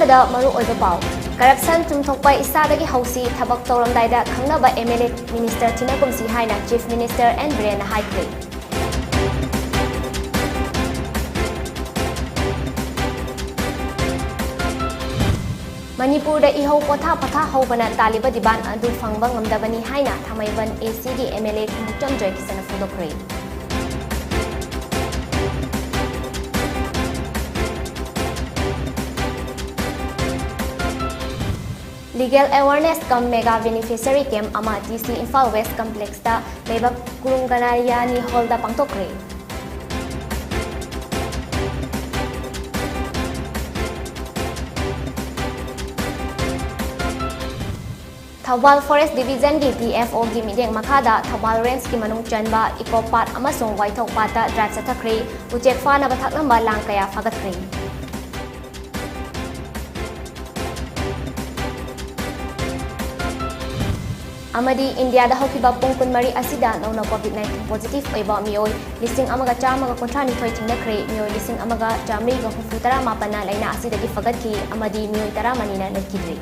ꯑꯍꯥꯟꯕꯗ ꯃꯔꯨ ꯑꯣꯏꯕ ꯄꯥꯎ ꯀꯔꯞꯁꯟ ꯆꯨꯝꯊꯣꯛꯄ ꯏꯁꯥꯗꯒꯤ ꯍꯧꯁꯤ ꯊꯕꯛ ꯇꯧꯔꯝꯗꯥꯏꯗ ꯈꯪꯅꯕ MLA ꯃꯤꯅꯤꯁꯇꯔ ꯊꯤꯅꯒꯨꯝꯁꯤ ꯍꯥꯏꯅ ꯆꯤꯐ ꯃꯤꯅꯤꯁꯇꯔ ꯑꯦꯟ ꯕꯤꯔꯦꯟꯅ ꯍꯥꯏꯈ꯭ꯔꯦ꯫ ꯃꯅꯤꯄꯨꯔꯗ ꯏꯍꯧ ꯄꯣꯊꯥ ꯍꯧꯕꯅ ꯇꯥꯂꯤꯕ ꯗꯤꯃꯥꯟ ꯑꯗꯨ ꯐꯪꯕ ꯉꯝꯗꯕꯅꯤ ꯍꯥꯏꯅ Thangmeiband ACꯒꯤ MLA Khumukcham ꯖꯣꯏꯀꯤꯁꯟꯅ ꯐꯣꯡꯗꯣꯛꯈ꯭ꯔꯦ꯫ Legal Awareness Cum Mega Beneficiary Camp ama TC Imphal West Complex da leibak Kurungganayani Hall da pangtokre. Thawal Forest Division gi TFO gi mideng makada Thawal Range ki manung chanba Eco Park amasung Waithok Park da drive sathakre ujek fana bathaknamba lang kaya fagatkre. Amadi India da hokiba pung kunmari asida nauna COVID-19 positive oiba mioi listing amaga chamaga kontrani thoi thingdakre mioi listing amaga chamri ga hufutara mapana laina asida gi fagatki amadi mioi tara manina nakidri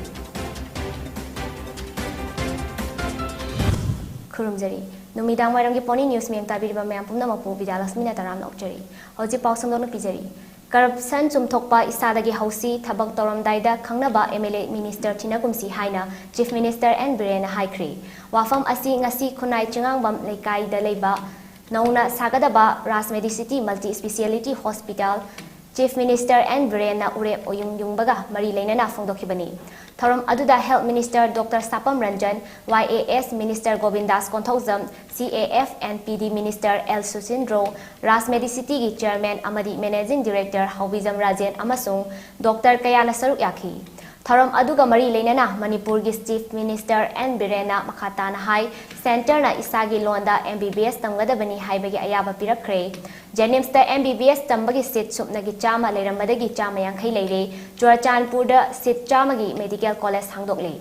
khurumjari numidang wairang gi poni news mem tabiriba mayam pumna mapu Bidyalaxmi na taram nokjari hoji pausam donu pijari Corruption chumthokpa isadagi hausi thabak toramdaida khangnaba MLA Minister Thinagumsi haina Chief Minister and Biren Haikri wafam asi ngasi khunai chingangbam leikai da leiba nauna sagadaba Rasmedicity Multi Speciality Hospital Chief Minister and Biren na ure oyung yungbaga mari leinana phongdokhibani Thoram aduda Health Minister Dr. Sapam Ranjan YAS Minister Govindas Konthozam CAF and PD Minister L Susindro Rasmedicity gi Chairman amadi Managing Director Hawizam Rajen amasung Dr. Kayana Saruk Yaki Thoram aduga mari leinana Manipur gi Chief Minister and Birena makhatana hai Center na isagi londa MBBS tamgadabani haibagi ayaba pirakre Jenims da MBBS tambagi seat supnagi chama leirammadagi chama yankhai leire Churachandpur da seat chamagi Medical College hangdokle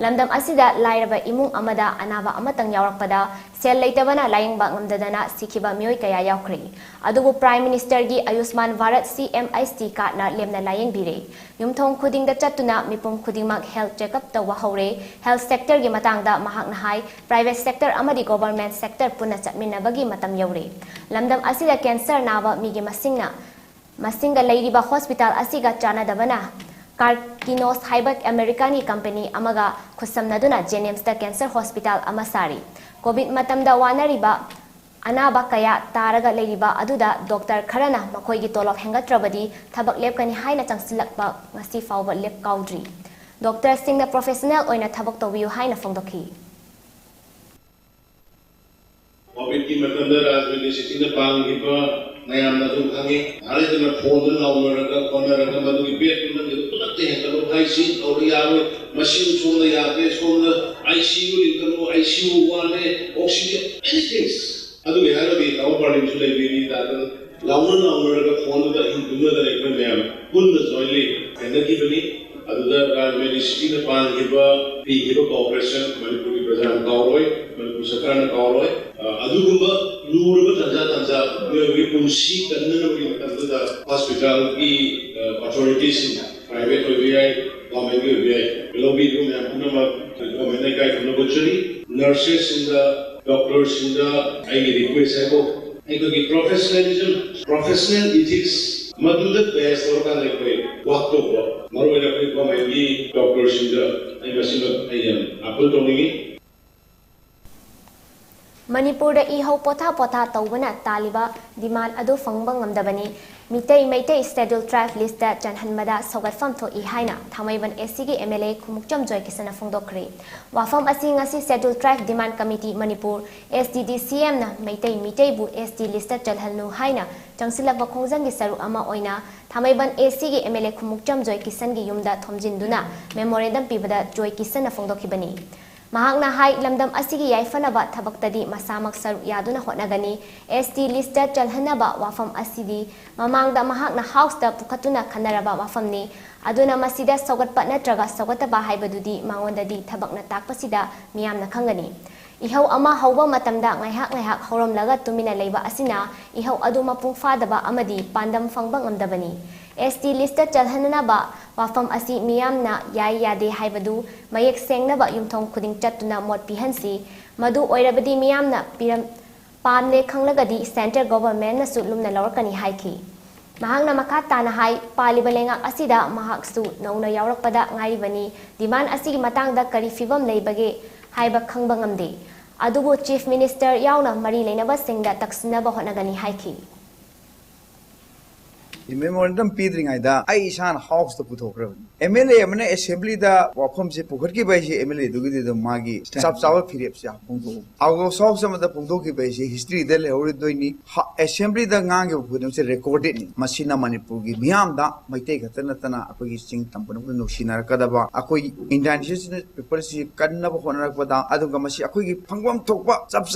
lamdam asida lairaba imung amada anaba amatang yawrakpada sel leitabana layingba ngamdadana sikhiba mioi kaya yawkhre adubu Prime Minister gi Ayushman Bharat CMIC card na lemna laying bire yumthong khuding da chatuna mipum khudingmak health checkup tawa hore health sector gi matangda mahakna hai private sector amadi government sector punna chatminabagi matam yawre lamdam asida cancer naba migi masinga leiriba hospital asiga chana dabana Carkinos Haibak Americani Company amaga khusamnaduna Jenims da Cancer Hospital amasari COVID matamda wanariba anaba kaya taraga leiriba aduda Dr. Kharana makhoi gi tolok hengatrabadi thabak lepkani haina changsilakpa ngasi fawba lep kaudri Dr. Singh professional oina thabak tobiu haina phongdokhi COVID ki matamda Rasmedicity na pangiba nayam na tu khangi hare na phone na lawnaraga konaraga madu gi bed na punatte kalo ICU auriyawe machine chona yabe chona ICU likalo ICU wane oxygen anything adu yaro bi taw parlim chu lai bi da lawnaraga phone da induna da ekman mayam kunna jointly energy bani adu da Rasmedicity na pangiba pi hibo cooperation Manipuri Prajan Kauroi Manipur Sarkar na Kauroi adugumba luraba tanja we punsi kanna we tanda hospital ki authorities private OBI government OBI lobby room ya punama government ka kono gochuri nurses in the doctors in the I request abo ki professionalism professional ethics maduda best or ka lekoi wakto maru ila ko government doctors in the I masima ayam apple toningi Manipur da ihau potha taubana taliba demand adu fangbang ngamdabani Mitai scheduled tribe list da chanhanmada sogatfam tho I haina Thamaiban ACG MLA Khumukcham Joykisana phongdokre wafam asi ngasi scheduled tribe demand committee Manipur SDDCM na Mitai bu SD list chalhalnu haina changsilakba khongjang gi saru ama oina Thamaiban ACG MLA Khumukcham Joykisan gi yumda thomjinduna memorandum pibada Joykisana phongdokhibani Mahakna hai lamdam asigi yaifanaba thabaktadi masamak saru yaduna hotnagani ST listed chalhanaba wafam asidi mamangda mahakna house da pukatuna khanaraba wafamni aduna masida sogatpa natraga sogataba haibadudi mangondadi thabakna takpasida miyamna khangani ihau ama hauba matamda ngaihak horom laga tumina leiba asina ihau adu mapung fadaba amadi pandam fangbang amdabani ST list chalhanaba wafam asi miyamna yai yade haibadu mayek sengnaba yumthong khuding chatuna mot pihansi madu oirabadi miyamna piram pamne khanglagadi center government na sulumna lawrakani haiki mahangna makata na hai palibalenga asida mahaksu nauna yaurakpada ngairibani demand asigi matangda kari fibam leibage haiba khangba ngamde adubu chief minister yauna mari leinaba singda taksinaba honagani haiki memorandum Pedring Ida, I shan house the Putok. MLA, assembly the Wapom Puki by MLA, the Magi, Sub Philips, I will solve some of the Puntoki by history, the Leoridoni, assembly the Gang of them say recorded Masina Manipuri, Miamda, might take a Tanatana, Akoi Sing Tampano, Shina Kadaba, Akoi, indigenous people see Kadnaba Honapada, Adogamashi, Akoi, Pangwam Topa, Sub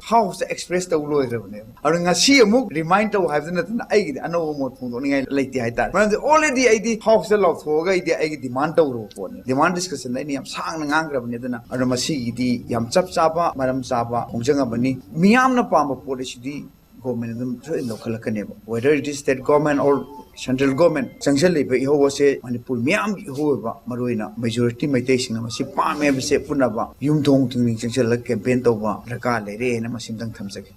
house expressed the Loy. I see a mook reminder of having I know. Like the idea. Already I did house a lot for I demand over demand discussion. Any am sang and anger of Nedana, Aramasi, the Yam Chap Saba, Madam Saba, Ongangabani, Miamna Pamba policy, the government in local Caneva. Whether it is state government or central government, Sanctuary, who was a Manipur Miam, whoever, Maruina, majority meditation, Masipa, maybe say Punaba, Yum Dong to me, Sanctuary campaign over, Rakale, and Masim Tamsaki.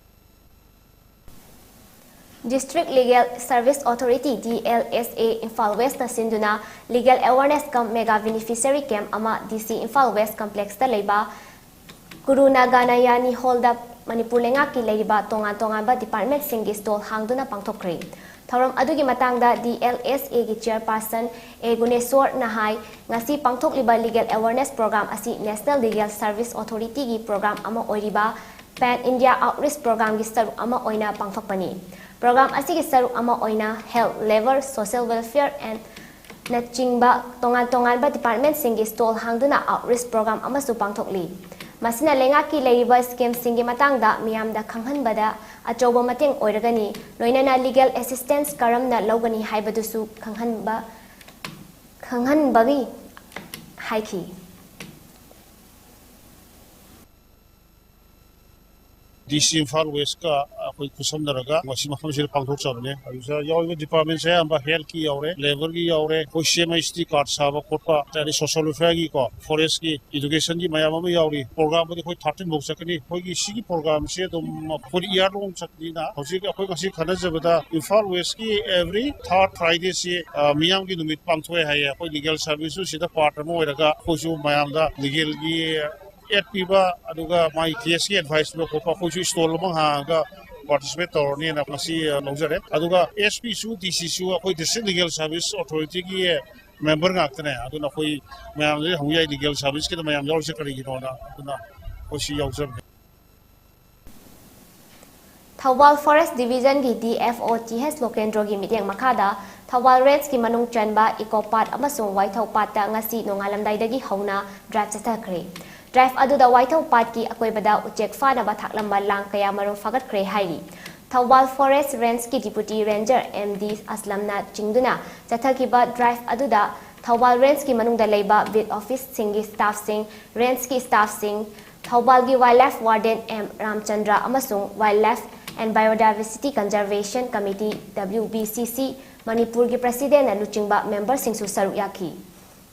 District Legal Service Authority DLSA Imphal West na sinduna Legal Awareness Camp Mega Beneficiary Camp ama DC Imphal West Complex ta leiba Guru Naganayani Hold Up Manipur lengaki leiba tongan ba department singi stall hangduna pangthokre Thoram adugi matangda DLSA gi chairperson A Guneswar Nahai ngasi pangthokliba Legal Awareness Program asi National Legal Service Authority gi program ama oiriba Pan India Outreach Program gi saru ama oina pangthokpani Program asigi saru ama oina health, labor, social welfare and nachingba tongan ba department singi stall hangduna outreach program ama su pangthokli. Masina lengaki leiba scheme singi matangda miyamda khanghanbada achoba mateng oiragani loinana legal assistance karamna logani haibadusu khanghanbagi haiki. DC Imphal West ka ako'y kusam naraga wasi mafam sila pangthok sabne ayusa yaw department sa amba health ki yaure labor ki yaure ko CMST card saba kotpa tari social welfare ki ko forest ki education ki mayam ma yauri program bodi koi 13 bok sakani koi ki sigi program se dum for year long sakni na hosi ka koi kasi khana jabada Imphal West ki every third Friday se miyam ki numit pangthoi haya koi legal service sida part mo raga ko su mayam da legal ki at piba aduga my case advice lo ko ko ju stall mo ha ga participate or ni na kasi lojare aduga SP su DC su ko district legal service authority ki member ngakne aduna koi mayam le huyai legal service ki mayam yaw se kari gi na aduna ko si yaw jab Thawal Forest Division gi DFOTH Lokendro gi mityang makada Thawal Range ki manung chanba Ecopat amasung Waithau Pat ta ngasi nongalamdai dagi hauna drive chatakre Drive aduda Waithau Pat ki akoibada uchek fana ba thaklamba lang kaya marum fagat kre hairi Thawal Forest Range ki Deputy Ranger MD Aslamna chingduna chathakiba drive aduda Thawal Range ki manungda leiba bid office singi staff sing range ki staff sing Thawal gi Wildlife Warden M Ramchandra amasung Wildlife and Biodiversity Conservation Committee WBCC Manipur ki President na luchingba member sing su saru yaki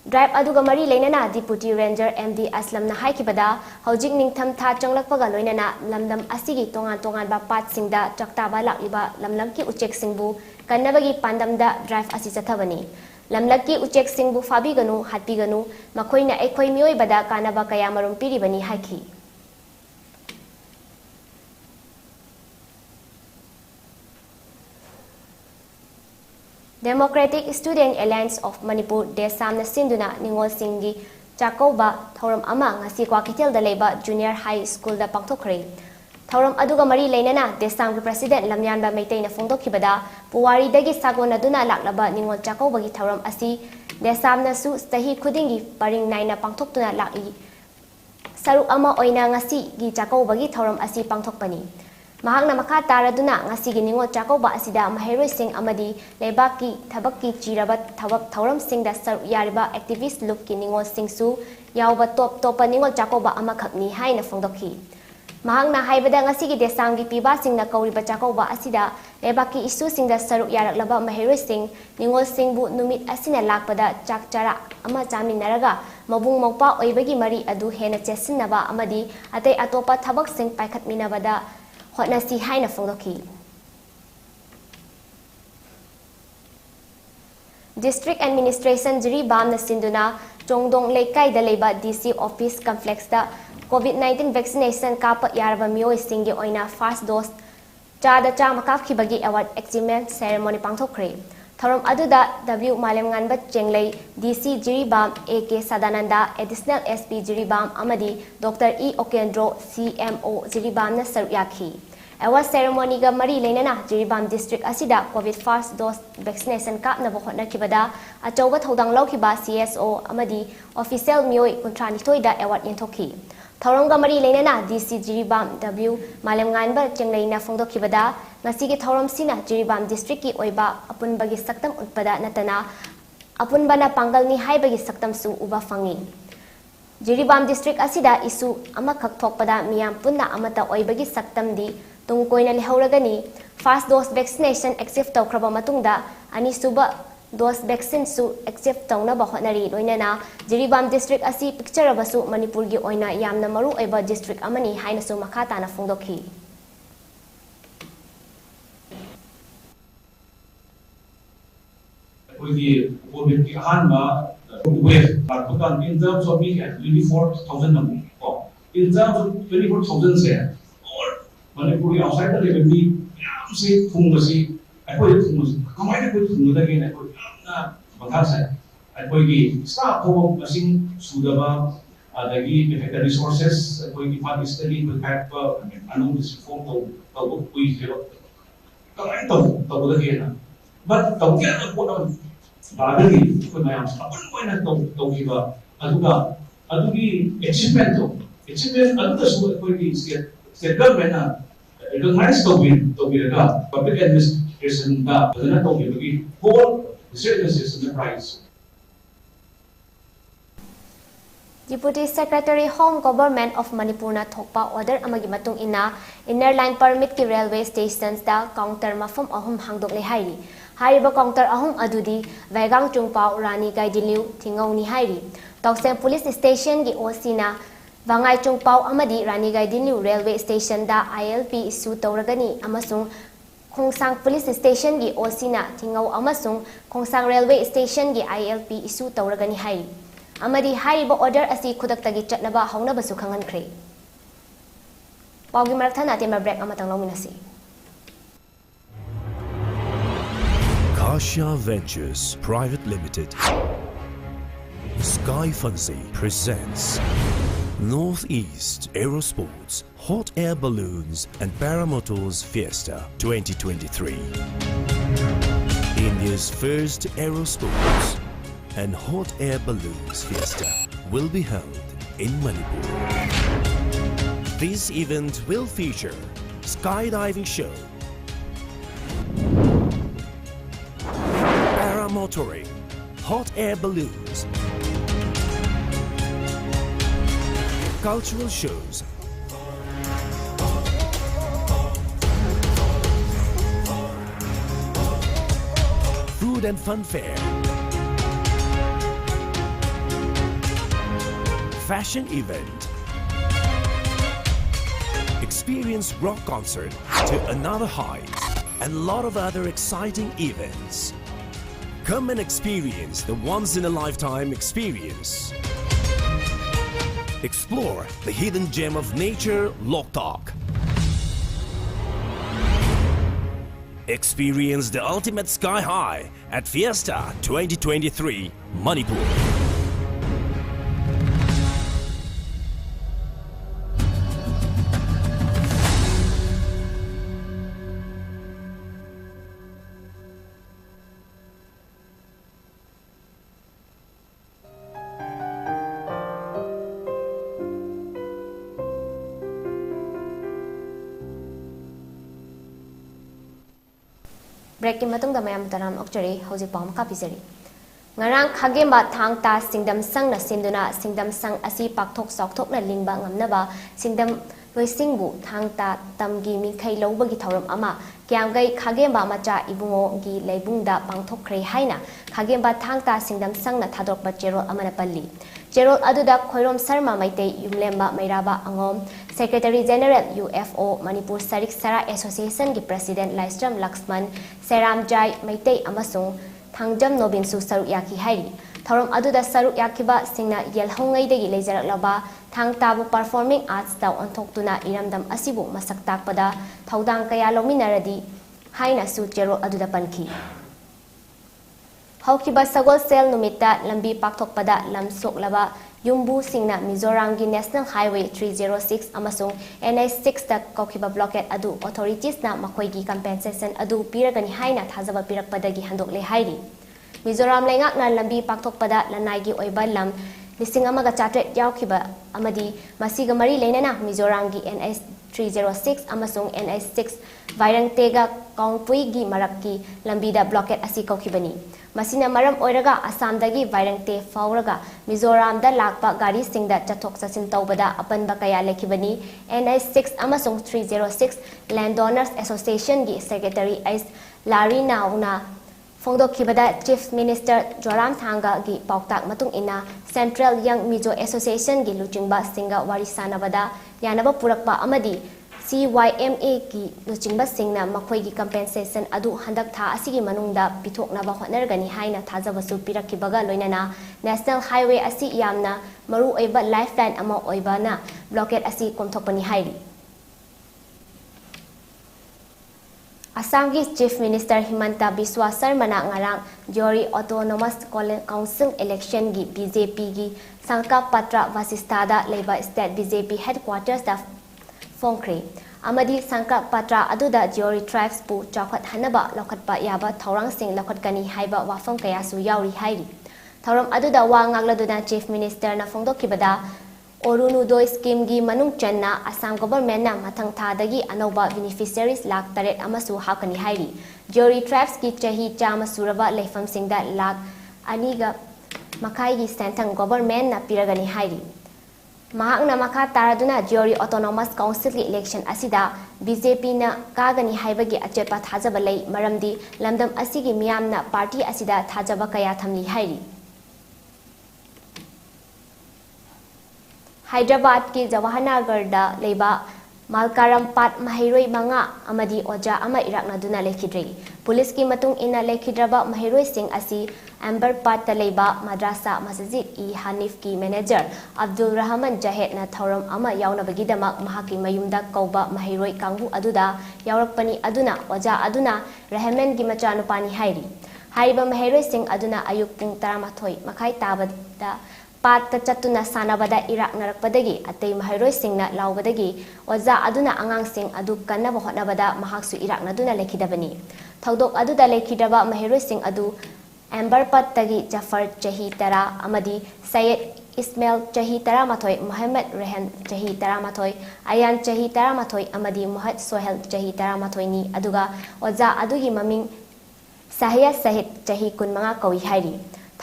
Drive aduga mari leinana Deputy Ranger MD Aslam na haikibada hojik ningtham tha changlakpaga loinana lamdam asigi tongan ba pat singda chaktaba lakiba lamlamki uchek singbu kannabagi pandamda drive asi chathabani lamlaki uchek singbu fabiganu hatpiganu makoina ekhoi mioi bada kanaba kaya marum piribani haiki Democratic Student Alliance of Manipur Desam na sinduna Ningol Singgi Chakoba Thoram ama ngasi kwa Kitel da leba Junior High School da pangthokre Thoram aduga mari leinana Desam ki President Lamyan ba Meitei na phongdokhibada Puwari dagi sagona duna laklaba Ningol Chakoba gi thoram asi Desam na su sahi khudingi paring naina pangthoktuna laki Saru ama oina ngasi gi Chakoba gi thoram asi pangthokpani Mahang na makataraduna ngasi giningo Chakoba asida maheroi sing amadi lebaki thabaki chirabat thawak thauram sing da sar yariba activist look giningo singsu yawba top topa ningo Chakoba amakhakni haina phongdokhi mahangna haibada ngasigi desanggi piba singna kauriba chakauba asida lebaki isu singda saruk yaraklaba mahiroi sing ningol singbu numit asina lakpada chakchara ama chaminaraga mabung mokpa oibagi mari adu hena chesinaba amadi atei atopa thabak sing paikhatminabada hotnasi haina phongdoki District Administration Jiri Bamna Sinduna Chongdong Leikai da Leiba DC Office Complex da COVID-19 vaccination kapa yaraba mioi singi oina first dose chada chama kafkhibagi award achievement ceremony pangthokre thorom aduda W Malem nganba chenglei DC Jiri Bam AK Sadananda Additional SP Jiri Bam amadi Dr E Okendro CMO Jiri Bam na saryakhi award ceremony ga mari leinana Jiri Bam district asida COVID first dose vaccination kap na bokhona kibada achoba thodang lokhiba CSO amadi official mioi kuntrani toida award yentokhi Thorongga mari leinana DC Jiri Bam W Malem nganba chengleina phongdokhibada ngasigi thorom sina Jiri Bam district ki oiba apunbagi saktam utpada natana apunbana pangalni haibagi saktam su uba fangi Jiri Bam district asida isu amakhak thokpada miyam punna amata oibagi saktam di tungkoina lehauragani first dose vaccination active tawkraba matungda ani suba dose vaccine su active tawna ba hotnari loinana Jiri Bam district asi picture abasu Manipur gi oina yamna maru eba district amani haina su makata na phongdokhi Oigi COVID ki ahanba wave but in terms of me at 24,000 number in terms of 24,000 se or Manipuri outside the level say thungasi akoi thungasi kamai ko thungda ge na ko na bathasa akoi gi staff ko machine sudaba adagi effective resources akoi gi fund study with help anu this form to we zero kamai to da ge na but to get ko bagagi ko mayam apun ko na to giba adugi achievement aduga su ko gi state government na recognize to be the public administration da na to gi whole services in the price Deputy Secretary Home Government of Manipur na thokpa order amagi matung ina inner line permit ki railway stations da counter mafam ahum hangdok le hairi hariba counter ahum adudi Vaigang Chungpao Rani Gaidiliu Thingau ni hairi Tawsem police station gi osina Vangai Chungpao amadi Rani Gaidiliu railway station da ILP issue tawragani amasung Khongsang police station gi osina Thingau amasung Khongsang railway station gi ILP issue tawragani hairi amadi hariba order asi khudaktagi chatnaba haunaba su khangankhre pawgi marathana tema break amatang lominasi Kasha Ventures Private Limited Sky Fancy presents Northeast Aerosports Hot Air Balloons and Paramotors Fiesta 2023 India's first Aerosports and Hot Air Balloons Fiesta will be held in Manipur. This event will feature skydiving show, paramotoring, hot air balloons, cultural shows, food and fun fair, fashion event, experience rock concert to another height, and a lot of other exciting events. Come and experience the once-in-a-lifetime experience. Explore the hidden gem of nature, Loktak. Experience the ultimate sky high at Fiesta 2023, Manipur. Breaking matungda mayam taram okchari hauji pam ka pizari ngarang khagema thangta singdam sang na sinduna singdam sang asi pakthok sokthok na lingba ngamnaba singdam loisingbu thangta tamgi mikhai lobagi thoram ama kyamgai khagemba macha ibungo gi leibungda pangthokre haina khagemba thangta singdam sangna thadokpa cherol amana palli cherol aduda khoirom sarma maitei yumlemba mairaba angom Secretary General UFO Manipur Sarik Sara Association gi President Laistram Laxman Seram Jai maitei amasung thangjam nobinsu saruk yaki hairi thorom aduda saruk yakiba singna yelhongai degi lejarak thang tabu performing arts da onthokuna iramdam asibu masak takpada thodang kaya lominaradi haina su cherol aduda panki haukiba sagol sel numita lambi pakthokpada lamsok laba yumbu singna Mizoram gi National Highway 306 amasung NH6 da kokiba blockade adu authorities na makoi gi compensation adu piragani haina thajaba pirakpadagi handokle hairi Mizoram lengak na lambi pakthokpada lanai gi oiba lam lising amaga chatret yaukiba amadi masiga mari leinana Mizoram gi NH 306 amasung NH6 Vairang Tega Kongpui gi marakki lambida blockade asi kokibani masina maram oiraga Assam dagi Vairang Te fauraga Mizoram da lakpa gari singda chathok chasin tawbada apanba kaya lekibani NH6 amasung 306 Landowners Association gi Secretary Ais Lari Nauna Fongdokibada Chief Minister Joram Thanga gi pauktak matung ina Central Young Mizo Association gi luchingba singa warisanabada yanaba purakpa amadi CYMA gi luchingba singna makhoi gi compensation adu handak tha asigi manungda pithoknaba hotnergani haina thajabasu pirakibaga loinana National Highway asi yamna maru oiba lifeline ama oibana blockade asi komthokpani hairi Assam gi Chief Minister Himanta Biswa Sarmana ngarang Jori Autonomous Council election gi BJP gi Sangka Patra Vasistada Labour State BJP headquarters da Fongkre amadi Sangka Patra aduda Jori tribes pu chawkhat hanaba lokhatpa yaba thorang sing lokhatkani haiba wafam kaya su yauri hairi thoram aduda wa ngagladuna Chief Minister na Fongdokibada Orunudoi scheme gi manung channa Assam government na mathang thadagi anoba beneficiaries lakh taret amasu hakani hairi Jori tribes ki chahi chama suraba leifam singda lakh aniga makai gi central government na piragani hairi mahakna makha taraduna Jori Autonomous Council ki election asida BJP na kagani haibagi achepa thajaba lei maramdi lamdam asigi miyamna party asida thajaba kaya thamli hairi Hyderabad ki Jawaharnagar da leba Malkaram Pat Mahiroi Manga amadi Oja ama irakna duna lekhidre Police ki matung ina lekhidraba Mahiroi Singh asi Amber Pat ta leba Madrasa Masjid e Hanif ki manager Abdul Rahman Jahed na thoram ama yaunabagi damak mahaki mayumda kauba Mahiroi kangbu aduda yaurakpani aduna Oja aduna Rahman gi machanupani hairi haiba Mahiroi Singh aduna ayuk pung 12 makai tabada Pat chatuna sanabada irak narakpadagi atay Mahiroi singna laubadagi oza aduna angang sing adu kannaba hotnabada mahaksu irak naduna lekhidabani thodok aduda lekhidaba Mahiroi sing adu Amber Pat tagi Jafar chahi tara amadi Syed Ismail chahi tara mathoi Muhammad Rehan chahi tara mathoi Ayan chahi tara mathoi amadi Muhammad Sohel chahi tara mathoi ni aduga oza adugi maming Sahya Sahid chahi kunmanga kawi hairi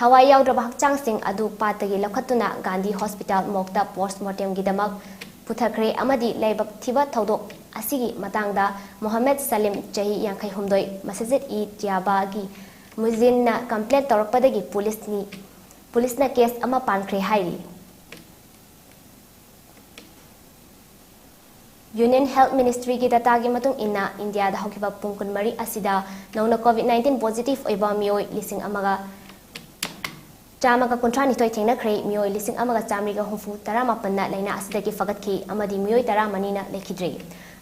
Thawai yaudraba hakchang sing adu patagi lakhatuna Gandhi Hospital mokta postmortem gidamak puthakre amadi leibak thiba thodok asigi matangda Mohammed Salim chahi 63 Masjid e Tiaba gi muzinna complaint torpadagi police na case ama pankre hairi Union Health Ministry ki data gi matung ina India da hokiba pungkun mari asida nauna COVID-19 positive oiba mioi lising amaga Chama ka kontrani toy thengna khrei mioi lising amaga chamri ga hufu tarama panna laina asidagi fagat ki amadi mioi taramani na lekhidre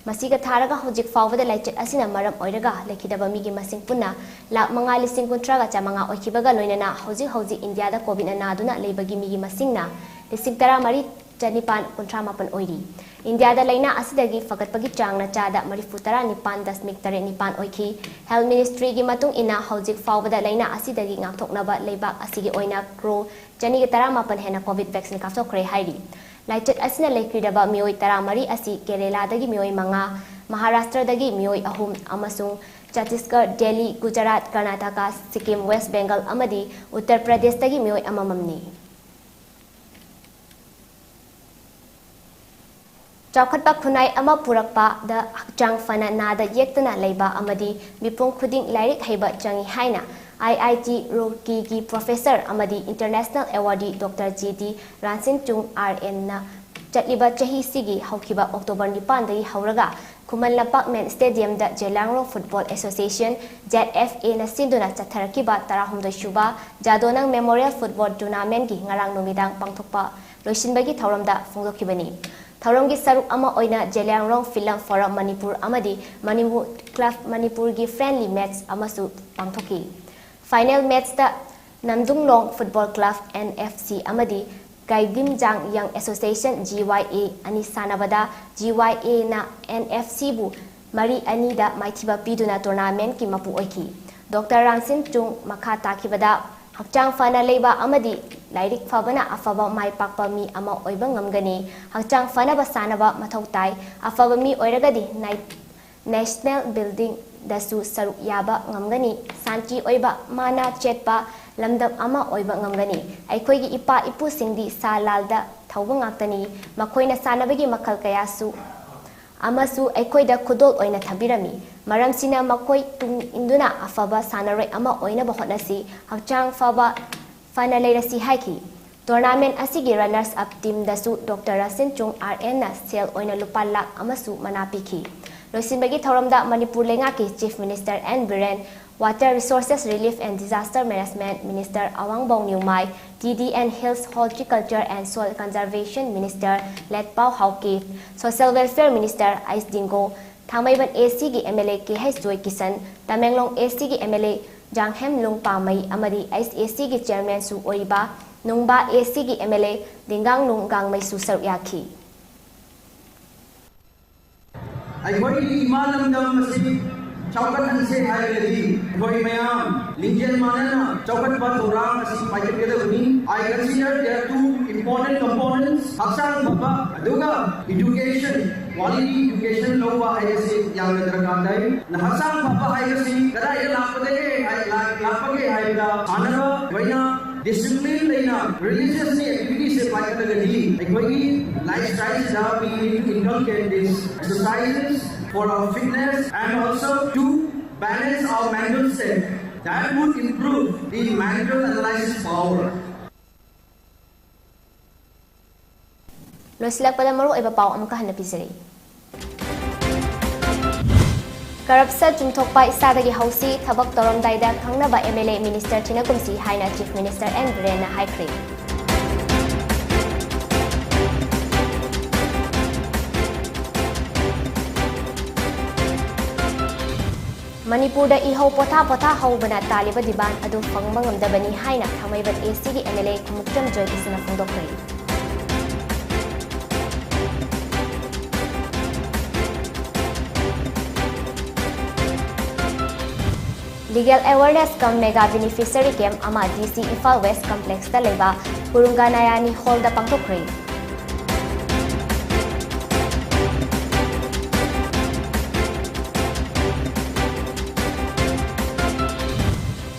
masiga tharaga hojik fawbada laichet asina maram oiraga lekhidaba migi masing punna lak manga lising kontra ga chamanga oikibaga loinana hoji India da covid na naduna leibagi migi masingna lising taramari chanipan kontra mapan oiri India da laina asidagi fagat pagi changna chada marifutara nipan dasmik tare nipan oiki Health Ministry gi matung ina hojik fawbada laina asidagi ngakthoknaba leibak asigi oina kro chani tara mapan hena covid vaccine kafsokre hairi laichet asina lekridaba mioi tara mari asi Kerala dagi mioi manga Maharashtra dagi mioi ahum amasung Chhattisgarh Delhi Gujarat Karnataka Sikkim West Bengal amadi Uttar Pradesh dagi mioi amamamni Chawkhatpa khunai ama purakpa da hakchang fana nada yektana leiba amadi mipum khuding lairik haiba changi haina IIT Roorkee ki professor amadi international awardee Dr. G.D. Ransintung RN na chatliba chahi sigi haukiba October 9 dagi hauraga Kumal Lampak Men Stadium da Jelangrong Football Association ZFA na sinduna chatharakiba tarahumdoi shuba Jadonang Memorial Football Tournament gi ngarang numidang pangthokpa loisinbagi thauramda phongdokhibani Thaurong gi saruk ama oina Jelangrong Film Forum Manipur amadi Manipur Club Manipur gi friendly match amasu pangthoki Final match da Namdunglong Football Club NFC amadi Gaidim Jang Young Association GYA ani sanabada GYA na NFC bu Mari ani da maithiba piduna tournament ki mapu oiki Dr. Ransin Chung makha takibada hakchang fana leiba amadi lairik fabana afaba mai pakpa mi ama oiba ngamgani hakchang fana ba sanaba mathau tai afaba mi oiragadi national building dasu saruk yaba ngamgani santi oiba mana chetpa lamdam ama oiba ngamgani aikoi gi ipa ipu singdi salalda thauba ngaktani makoina sanabagi makal kayasu amasu aikoi da khudol oina thabirami maram sina makoi tung induna afaba sanaroi ama oina ba hotnasi hakchang faba final leirasi haiki tournament asigi runners up team dasu Dr. Rasin Chung RN na sel oina lupa lak amasu manapiki loisinbagi thoramda Manipur lenga ki Chief Minister N. Biren Water Resources Relief and Disaster Management Minister Awang Bong Niumai, TDN Hills Horticulture and Soil Conservation Minister Let Pau Hauki, Social Welfare Minister Ais Dingo, Thamaiban AC gi MLA KH Joy Kisan, Tamenglong AC gi MLA Janghem Lung Pamai Amadi Ais AC gi Chairman Su Oiba, Nungba AC gi MLA Dingang Nung Gang Mai Su Saryaki. Chaukat hanse hai lagi boy mayam Lincoln manana chaukat pa orang asi pakai keda uni I consider there are two important components haksang baba aduga education quality education lowa hai se yang nadrakandai na haksang baba hai se kada ida lapage hai da anava vaina discipline leina religiously activities se pakai lagi ekoi lifestyle da we need to inculcate this exercises for our fitness and also to balance our mental state. That would improve the mental analysis power. Loisilak pada maru iba pau amka hanapizari. Corruption jumthokpa isadagi hausi thabak torom daida khangnaba MLA Minister Thinakumsi haina Chief Minister N. Biren na haikri. Manipur da ihau pota hau bana taliba diban adu fangma ngamdabani haina Thamaiban AC gi MLA Kumuktam Joy Kisana phongdokri Legal Awareness Kam Mega Beneficiary Camp ama DC Imphal West Complex da leba Kurunganayani Hall da pangtokri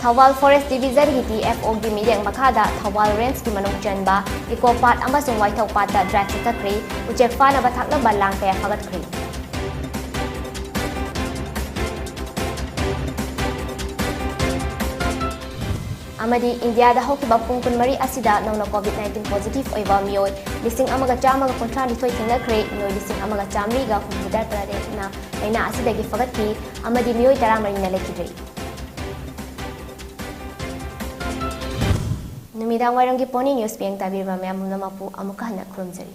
Thawal Forest Division hiti FO gi mideng makada Thawal Range ki manung chanba Eco Park amasung Waithau Park da drive sakri ujek fa na bathakna balang kaya fagat kri Amadi India da hoki bapung kun mari asida nongna COVID-19 positive oiba mioi lising amaga chamaga kontra ni thoi thinga kre mioi lising amaga chamri ga humudar prade na aina asida gi fagat ki amadi mioi tara mari na lekidrei Numidang warang gi poni news piyang tabir ba mayam na mapu amuka na krumjari